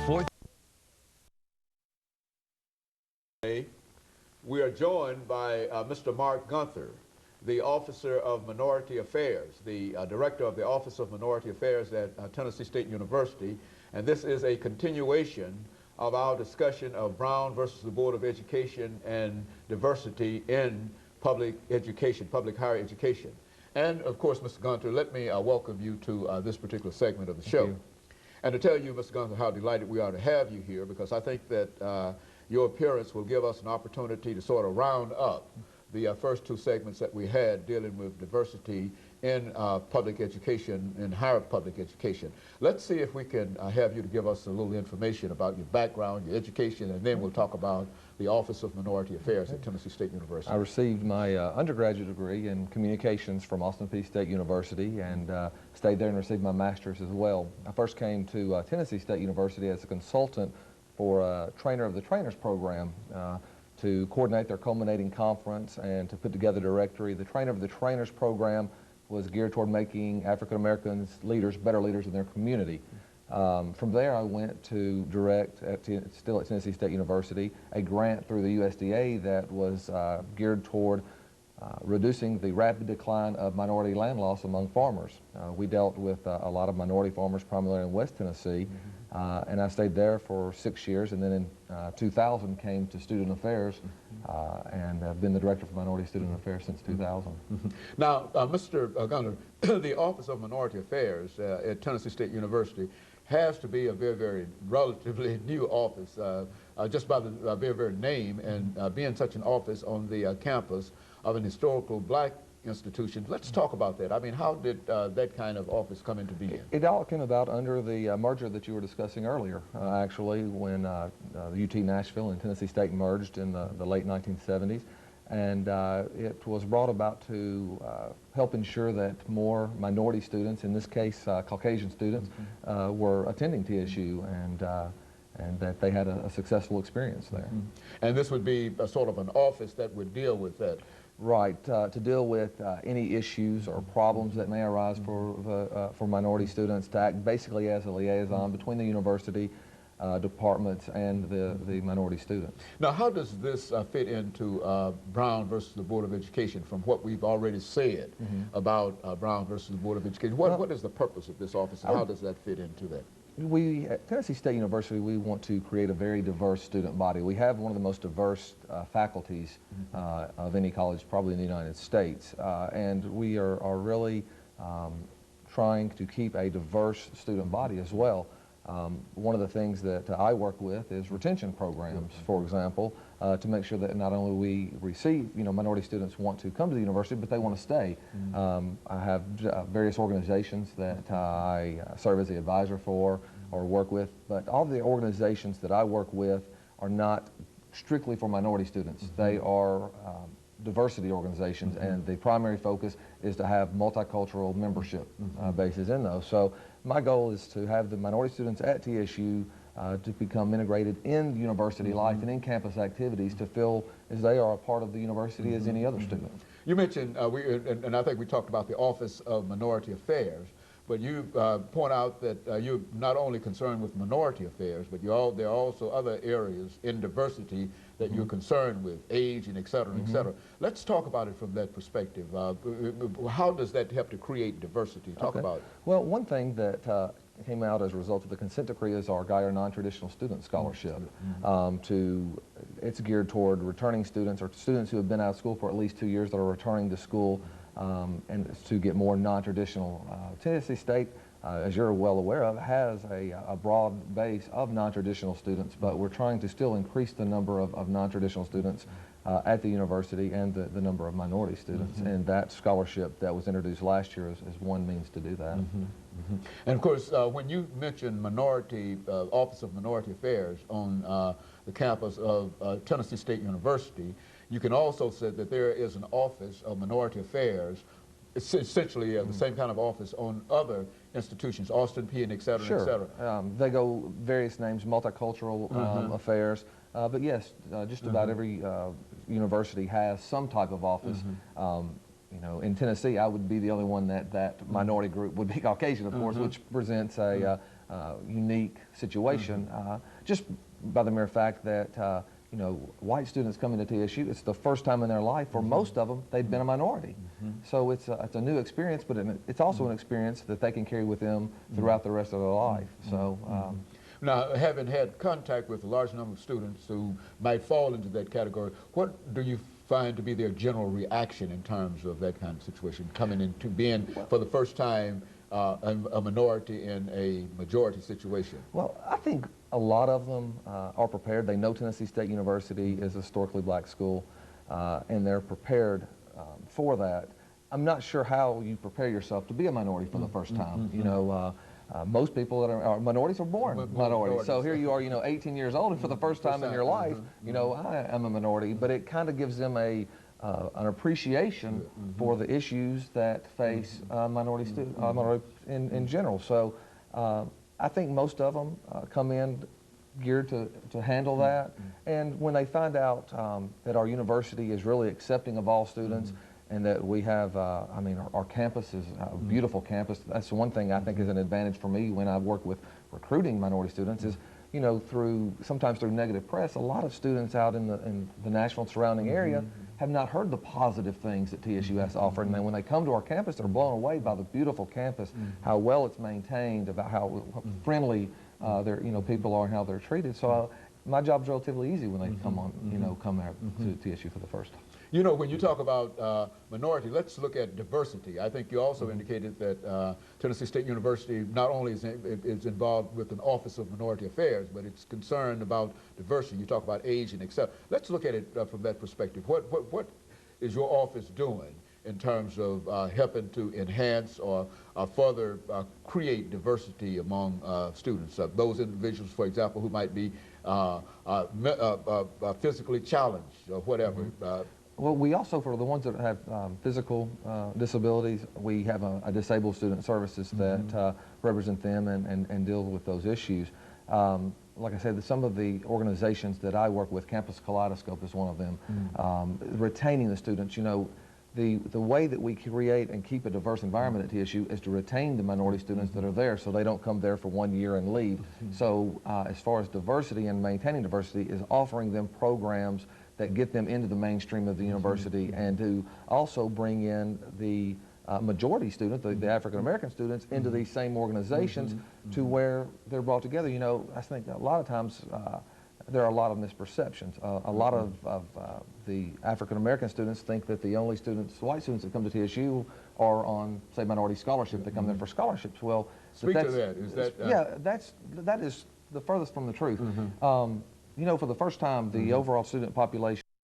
We are joined by Mr. Mark Gunther, the Officer of Minority Affairs, the Director of the Office of Minority Affairs at Tennessee State University. And this is a continuation of our discussion of Brown versus the Board of Education and diversity in public education, public higher education. And of course, Mr. Gunther, let me welcome you to this particular segment of the show. And to tell you, Mr. Gunther, how delighted we are to have you here, because I think that your appearance will give us an opportunity to sort of round up the first two segments that we had dealing with diversity in public education, in higher public education. Let's see if we can have you to give us a little information about your background, your education, and then we'll talk about the Office of Minority Affairs at Tennessee State University. I received my undergraduate degree in communications from Austin Peay State University and stayed there and received my master's as well. I first came to Tennessee State University as a consultant for a trainer of the trainers program to coordinate their culminating conference and to put together a directory. The trainer of the trainers program was geared toward making African Americans leaders, better leaders in their community. From there I went to direct, still at Tennessee State University, a grant through the USDA that was geared toward reducing the rapid decline of minority land loss among farmers. We dealt with a lot of minority farmers primarily in West Tennessee, and I stayed there for 6 years, and then in 2000 came to Student Affairs, and have been the Director for Minority Student Affairs since 2000. Now, Mr. Gunther, the Office of Minority Affairs at Tennessee State University has to be a very, very relatively new office, just by the very name, and being such an office on the campus of an historical black institution. Let's talk about that. I mean, how did that kind of office come into being? It all came about under the merger that you were discussing earlier, actually, when the UT Nashville and Tennessee State merged in the late 1970s. And it was brought about to help ensure that more minority students, in this case Caucasian students, were attending TSU, and that they had a successful experience there. And this would be a sort of an office that would deal with that? Right, to deal with any issues or problems that may arise for minority students, to act basically as a liaison between the university departments and the minority students. Now, how does this fit into Brown versus the Board of Education, from what we've already said about Brown versus the Board of Education? What is the purpose of this office, and how does that fit into that? We, at Tennessee State University, we want to create a very diverse student body. We have one of the most diverse faculties of any college probably in the United States, and we are really trying to keep a diverse student body as well. One of the things that I work with is retention programs, for example, to make sure that not only we receive, minority students want to come to the university, but they want to stay. I have various organizations that I serve as the advisor for or work with, but all the organizations that I work with are not strictly for minority students. They are diversity organizations, and the primary focus is to have multicultural membership bases in those. So my goal is to have the minority students at TSU to become integrated in university life and in campus activities, to feel as they are a part of the university as any other student. You mentioned, and I think we talked about the Office of Minority Affairs, but you point out that you're not only concerned with minority affairs, but there are also other areas in diversity that you're concerned with, age and et cetera, et cetera. Let's talk about it from that perspective. How does that help to create diversity? Talk about it. Well, one thing that came out as a result of the consent decree is our Geyer Non-Traditional Student Scholarship. It's geared toward returning students, or students who have been out of school for at least 2 years that are returning to school, and to get more non-traditional. Tennessee State, as you're well aware of, has a broad base of non-traditional students, but we're trying to still increase the number of non-traditional students at the university and the number of minority students. And that scholarship that was introduced last year is one means to do that. And of course, when you mention Office of Minority Affairs on the campus of Tennessee State University, you can also say that there is an Office of Minority Affairs, essentially the same kind of office on other institutions, Austin Peay and et cetera, et cetera. They go various names, multicultural affairs, but yes, just about every university has some type of office. In Tennessee, I would be the only one that minority group would be Caucasian, of course, which presents a unique situation, just by the mere fact that you know, white students coming to TSU, it's the first time in their life, for most of them, they've been a minority. So it's a new experience, but it's also an experience that they can carry with them throughout the rest of their life. So. Now, having had contact with a large number of students who might fall into that category, what do you find to be their general reaction in terms of that kind of situation, coming into being, for the first time, a minority in a majority situation? Well, I think a lot of them are prepared. They know Tennessee State University is a historically black school, and they're prepared for that. I'm not sure how you prepare yourself to be a minority for the first time. You know, most people that are minorities are born minorities. So here you are, you know, 18 years old, and for the first time in your life, you know, I am a minority. But it kind of gives them an appreciation for the issues that face minority in general. So I think most of them come in geared to handle that. And when they find out that our university is really accepting of all students, and that we have, I mean, our campus is a beautiful campus. That's the one thing I think is an advantage for me when I work with recruiting minority students is, you know, sometimes through negative press, a lot of students out in the Nashville and surrounding area have not heard the positive things that TSU has to offer. And then when they come to our campus, they're blown away by the beautiful campus, how well it's maintained, about how friendly you know, people are and how they're treated. So my job's relatively easy when they come on, you know, come out to TSU for the first time. You know, when you talk about minority, let's look at diversity. I think you also indicated that Tennessee State University not only is involved with an Office of Minority Affairs, but it's concerned about diversity. You talk about age and etc. Let's look at it from that perspective. What is your office doing in terms of helping to enhance or further create diversity among students? Those individuals, for example, who might be physically challenged or whatever. Well, we also, for the ones that have physical disabilities, we have a disabled student services that represent them and deal with those issues. Like I said, some of the organizations that I work with, Campus Kaleidoscope is one of them, retaining the students. You know, the way that we create and keep a diverse environment at TSU is to retain the minority students that are there so they don't come there for 1 year and leave. So as far as diversity and maintaining diversity is offering them programs that get them into the mainstream of the university and to also bring in the majority students, the African-American students, into these same organizations to where they're brought together. You know, I think a lot of times there are a lot of misperceptions. A lot of the African-American students think that the only white students that come to TSU are on, say, minority scholarship. They come there for scholarships. Well, speak to that. Is that yeah, that is the furthest from the truth. You know, for the first time, the overall student population